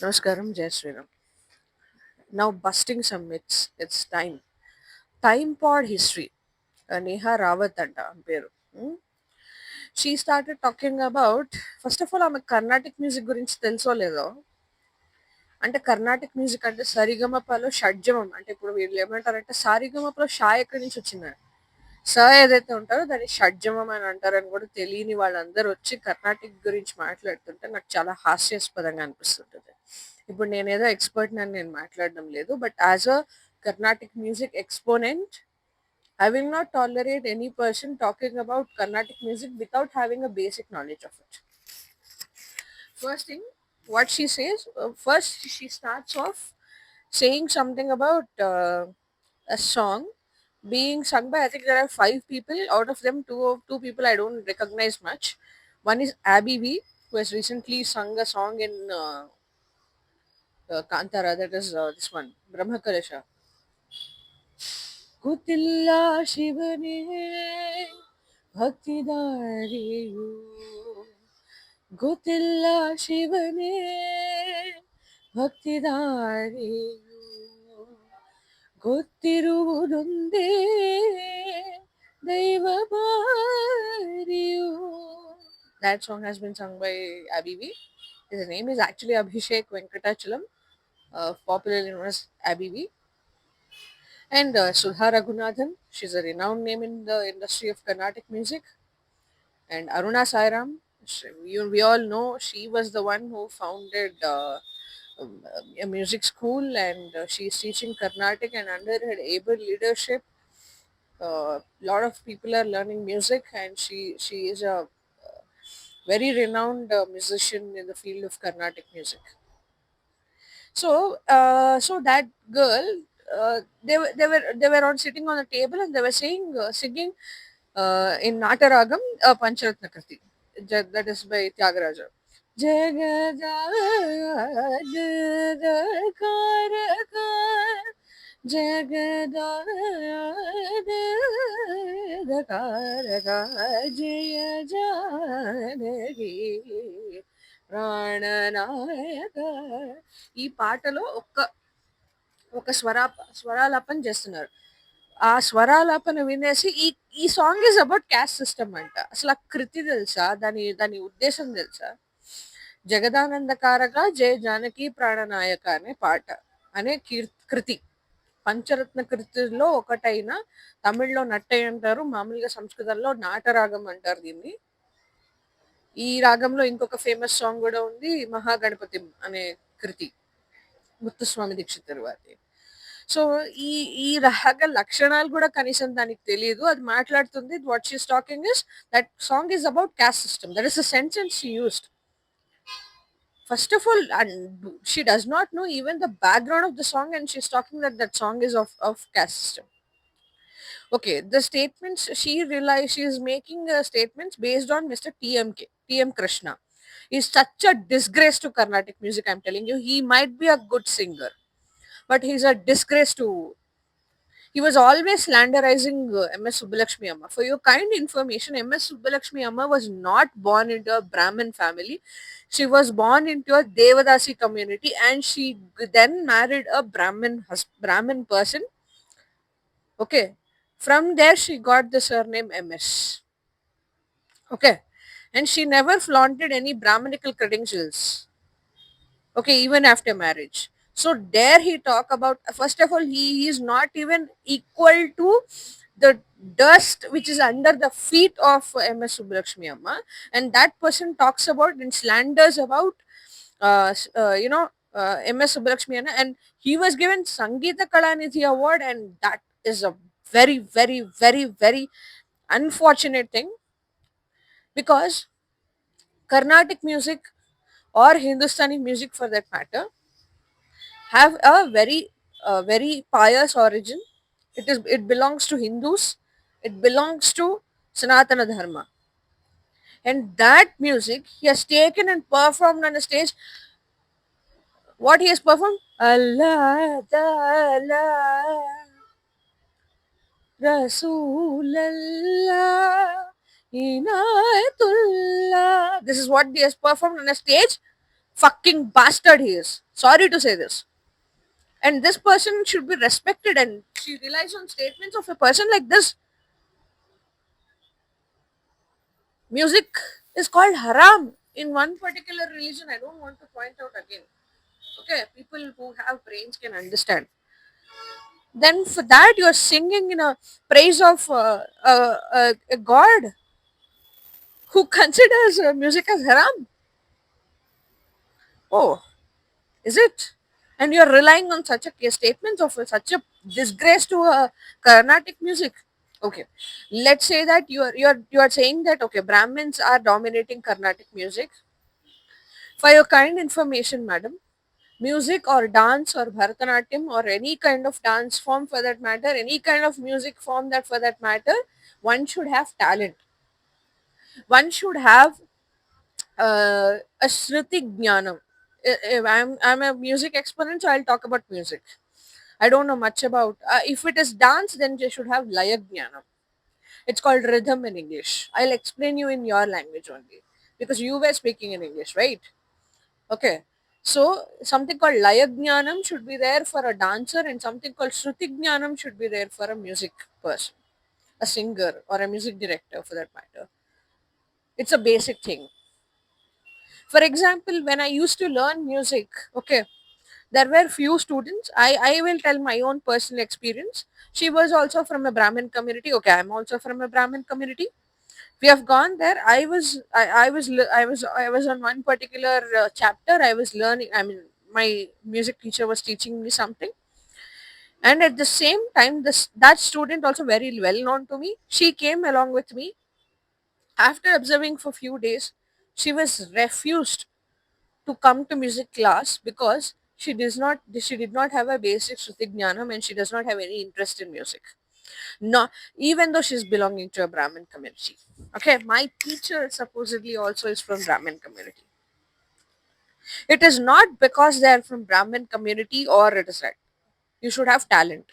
Namaskaram, Jai Sriram. Now busting some myths. It's time. Time pod history. Neha Rawat anta ఆమె పేరు. She started talking about, first of all, ఆమె Carnatic music గురించి తెలుసో లేదో. అంటే Carnatic music అంటే సరిగమపలో షడ్జమం. అంటే ఇప్పుడు వీళ్ళు ఏమంటారంటే సారిగమపలో షా ఎక్కడి నుంచి వచ్చింది, స ఏదైతే ఉంటారో దాన్ని షడ్జమం అని అంటారని కూడా తెలియని వాళ్ళందరూ వచ్చి కర్ణాటిక్ గురించి మాట్లాడుతుంటే నాకు చాలా హాస్యాస్పదంగా అనిపిస్తుంటది. ఇప్పుడు నేనేదో ఎక్స్పర్ట్ అని నేను మాట్లాడడం లేదు. But as a Carnatic music exponent, I will not tolerate any person talking about Carnatic music without having a basic knowledge of it. First thing, what she says, first she starts off saying something about a song being sung by, I think there are five people. Out of them, two people I don't recognize much. One is Abby V, who has recently sung a song in Kantara, that is this one, Brahma Kalasha. ಗೊತ್ತಿಲ್ಲ ಶಿವನೇ ಭಕ್ತಿದಾರಿಯು, ಗೊತ್ತಿಲ್ಲ ಶಿವನೇ ಭಕ್ತಿದಾರಿಯು, ಗೊತ್ತಿರುವುದೊಂದೇ ದೈವ ಬಾರಿಯು. That song has been sung by Abby V. His name is actually Abhishek Venkatachalam, popularly known as Abby V. And Sudha Raghunathan, she's a renowned name in the industry of Carnatic music. And Aruna Sairam, we all know she was the one who founded a music school, and she is teaching Carnatic, and under her able leadership, a lot of people are learning music, and she is a very renowned musician in the field of Carnatic music. So that girl, they were on sitting on a table, and they were saying singing in Nataragam, Pancharatna Kriti, that is by Tyagaraja. Jagadakaraka Jagadakaraka Jaya Janaki ప్రాణనాయక. ఈ పాటలో ఒక స్వరాలాపన చేస్తున్నారు. ఆ స్వరాలాపన వినేసి ఈ ఈ song is about caste system అంట. అసలు ఆ కృతి తెలుసా, దాని దాని ఉద్దేశం తెలుసా? జగదానందకారక జయ జానకి ప్రాణనాయక అనే పాట అనే కృతి పంచరత్న కృతిలో ఒకటైన, తమిళ్లో నట్టై అంటారు, మామూలుగా సంస్కృతంలో నాటరాగం అంటారు దీన్ని. ఈ రాగంలో ఇంకొక ఫేమస్ సాంగ్ కూడా ఉంది, మహాగణపతి అనే కృతి, ముత్తుస్వామి దీక్షిత్ తరువాతి. సో ఈ ఈ రాగ లక్షణాలు కూడా కనీసం దానికి తెలియదు. అది మాట్లాడుతుంది, what she's talking is that song is about caste system. That is the sentence she used. First of all, and she does not know even the background of the song, and she's talking that that song is of caste system. Okay, the statements she is making statements based on Mr. TM Krishna. He's such a disgrace to Carnatic music, I'm telling you. He might be a good singer, but he's a disgrace to. He was always slanderizing MS Subbulakshmi Amma. For your kind information, MS Subbulakshmi Amma was not born into a Brahmin family. She was born into a Devadasi community, and she then married a Brahmin person. Okay, from there she got the surname MS. Okay, and she never flaunted any Brahminical credentials. Okay, even after marriage. So there he talk about, first of all, he is not even equal to the dust which is under the feet of MS Subbulakshmi Amma, and that person talks about and slanders about MS Subbulakshmi Amma, and he was given Sangeeta Kalanidhi award, and that is a very very very very unfortunate thing, because Carnatic music or Hindustani music for that matter have a very pious origin. It belongs to Hindus. It belongs to Sanatana Dharma. And that music he has taken and performed on the stage. What he has performed? Allah Ta'ala Rasulallah Inayatullah. This is what he has performed on a stage fucking bastard he is. Sorry to say this. And this person should be respected, and she relies on statements of a person like this. Music is called haram in one particular religion. I don't want to point out again. Okay, people who have brains can understand. Then for that you are singing in a praise of a god who considers music as haram. Oh, is it? And you are relying on such a statements of such a disgrace to Carnatic music. Okay, let's say that you are saying that okay, Brahmins are dominating Carnatic music. For your kind information, madam, music or dance or Bharatanatyam or any kind of dance form for that matter, any kind of music form that for that matter, one should have talent. One should have a Shruti Jnanam. I'm a music exponent, so I'll talk about music. I don't know much about. If it is dance, then they should have Laya Jnanam. It's called rhythm in English. I'll explain you in your language only because you were speaking in English, right? Okay. So something called Laya Jnanam should be there for a dancer, and something called Shruti Jnanam should be there for a music person, a singer or a music director for that matter. It's a basic thing. For example, when I used to learn music, okay, there were few students. I will tell my own personal experience. She was also from a Brahmin community. Okay, I'm also from a Brahmin community. We have gone there. I was on one particular chapter. I was learning. I mean, my music teacher was teaching me something, and at the same time, this that student also very well known to me. She came along with me. After observing for few days, she was refused to come to music class because she did not have a basic Shruti Jnanam and she does not have any interest in music. No, even though she's belonging to a Brahmin community. Okay, my teacher supposedly also is from Brahmin community. It is not because they are from Brahmin community or it is right. You should have talent.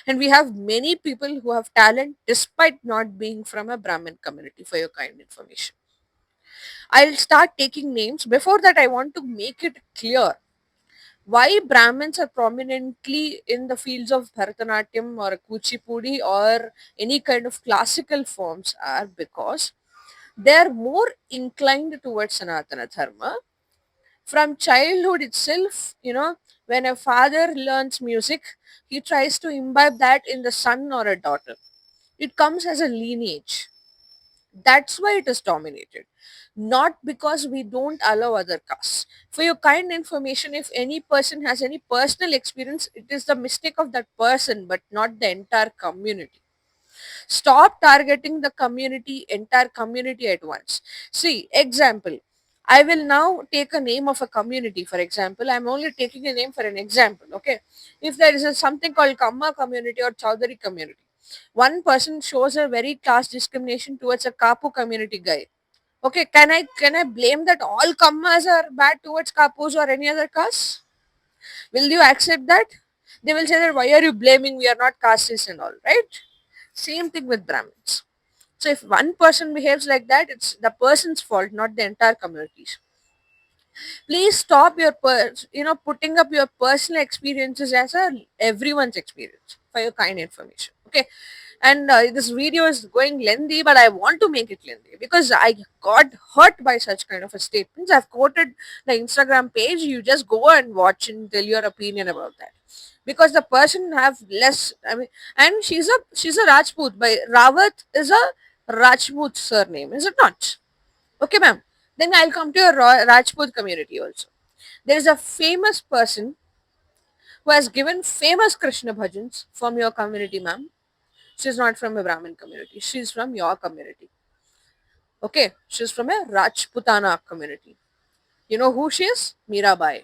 And we have many people who have talent despite not being from a Brahmin community for your kind information. I'll start taking names. Before that, I want to make it clear why Brahmins are prominently in the fields of Bharatanatyam or Kuchipudi or any kind of classical forms are because they are more inclined towards Sanatana Dharma. From childhood itself, when a father learns music, he tries to imbibe that in the son or a daughter. It comes as a lineage. That's why it is dominated, not because we don't allow other castes. For your kind information, if any person has any personal experience, it is the mistake of that person, but not the entire community. Stop targeting the entire community at once. See, example. I will now take a name of a community. For example, I'm only taking a name for an example. Okay, if there is something called Kamma community or Chaudhary community, one person shows a very class discrimination towards a Kapu community guy. Okay, can I blame that all Kammas are bad towards Kapus or any other caste? Will you accept that? They will say that why are you blaming? We are not castes and all, right? Same thing with Brahmins. So if one person behaves like that, it's the person's fault, not the entire community's. Please stop putting up your personal experiences as everyone's experience for your kind information. Okay, and this video is going lengthy, but I want to make it lengthy because I got hurt by such kind of a statements. I've quoted the Instagram page. You just go and watch and tell your opinion about that because the person have less. I mean, and she's a Rajput. By Rawat is a Rajput surname, is it not? Okay, ma'am. Then I'll come to your Rajput community also. There is a famous person who has given famous Krishna bhajans from your community, ma'am. She's not from a Brahmin community. She's from your community. Okay, she's from a Rajputana community. You know who she is? Mirabai.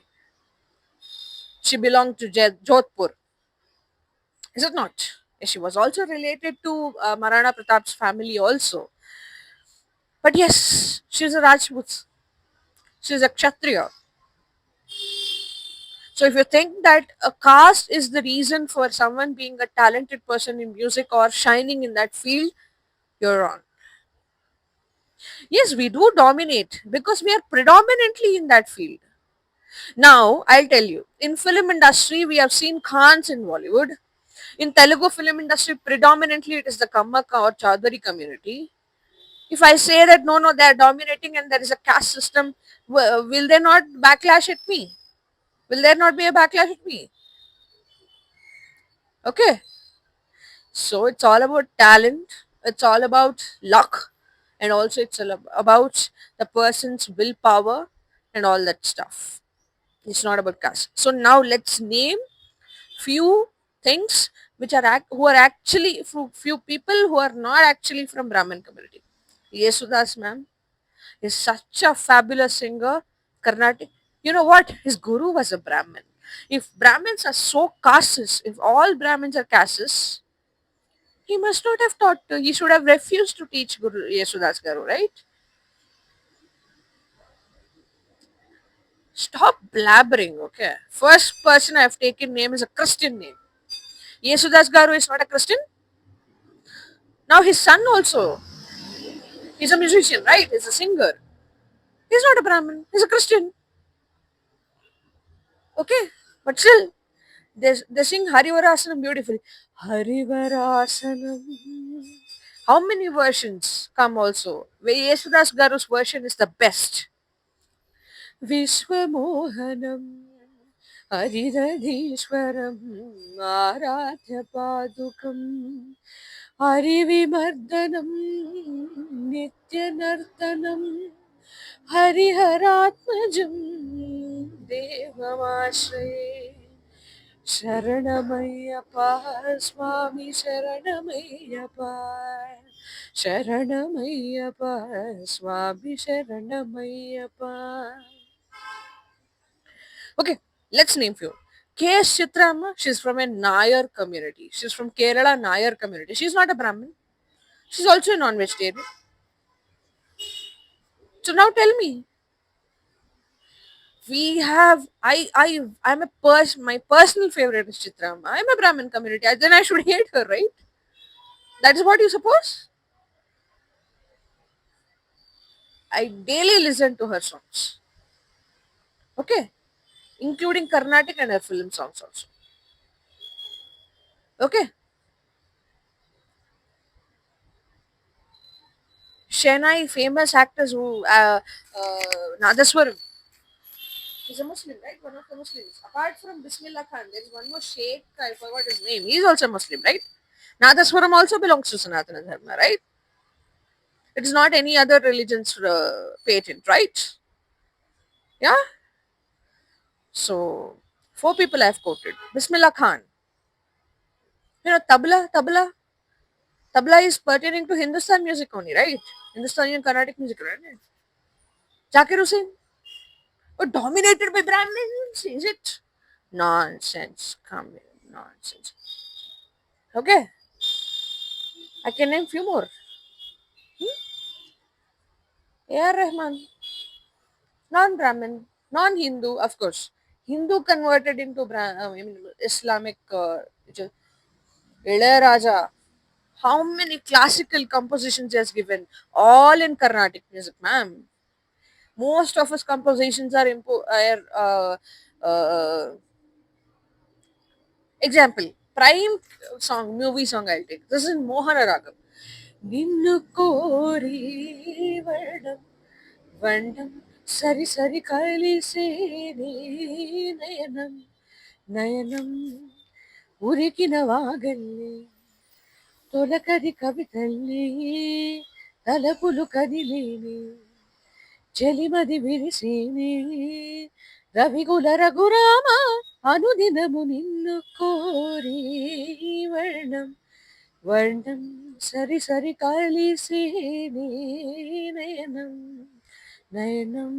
She belonged to Jodhpur. Is it not? She was also related to Marana Pratap's family also. But yes, she's a Rajput. She's a Kshatriya. So if you think that a caste is the reason for someone being a talented person in music or shining in that field, you're wrong. Yes, we do dominate because we are predominantly in that field. Now, I'll tell you, in film industry, we have seen Khans in Bollywood. In Telugu film industry, predominantly it is the Kammaka or Chaudhary community. If I say that no, no, they are dominating and there is a caste system, will they not backlash at me? Will there not be a backlash at me? Okay. So it's all about talent, it's all about luck, and also it's all about the person's willpower and all that stuff. It's not about caste. So now let's name few things which are who are actually few people who are not actually from Brahmin community. Yesudas ma'am is such a fabulous singer, Carnatic. You know what? His guru was a Brahmin. If Brahmins are so castes, if all Brahmins are castes, he must not have taught. He should have refused to teach Guru Yesudas Garu, right? Stop blabbering, okay? First person I have taken name is a Christian name. Yesudas Garu is not a Christian. Now his son also, he's a musician, right? He's a singer. He's not a Brahmin. He's a Christian. Okay, but still, they sing Harivarasanam beautifully. Harivarasanam. How many versions come also? Where Yesudas Garu's version is the best. विश्वमोहनं हरिदधीश्वरम् आराध्यपादुकं हरिविमर्दनं नित्यनर्तनं हरिहरात्मजं देवमाश्रये शरणमय्यप्पा स्वामी शरणमय्यप्पा शरणमय्यप्पा स्वामी शरणमय्यप्पा. Okay, let's name few. K.S. Chitrama, she's from a Nayar community. She's from Kerala Nayar community. She's not a Brahmin. She's also a non-vegetarian. So now tell me, we have I'm a my personal favorite is Chitrama. I'm a Brahmin community. Then I should hate her, right? That is what you suppose? I daily listen to her songs. Okay, including Carnatic and her film songs also. Okay, Shennai, famous actors who Nadaswaram. He's a Muslim, right? One of the Muslims. Apart from Bismillah Khan, there is one more Sheikh, I forgot his name. He's also Muslim, right? Nadaswaram also belongs to Sanatana Dharma, right? It is not any other religion's patent, right? Yeah? So, four people I have quoted. Bismillah Khan. You know, tabla is pertaining to Hindustan music only, right? Hindustani and Carnatic music, right? Zakir Hussain. Oh, dominated by Brahmins, is it? Nonsense. Come here. Nonsense. Okay. I can name few more. A.R. Rahman, non-Brahmin, non-Hindu, of course. Hindu converted into Islamic. Which is Ilayaraja. How many classical compositions he has given? All in Carnatic music, ma'am. Most of his compositions are example. Prime song, movie song I'll take. This is Mohana Ragam. Ninnu kori vardam Vandam sari sari కలిసే నీ నయనం నయనం ఉరికిన వాగల్లి తొలకరి కవితల్లి తలపులు కదిలేని చెలిమది విరిసేని రవిగుల రఘురామ అనుదినము నిన్ను కోరి వర్ణం వర్ణం సరి సరి కలిసే నీ నయనం నయనం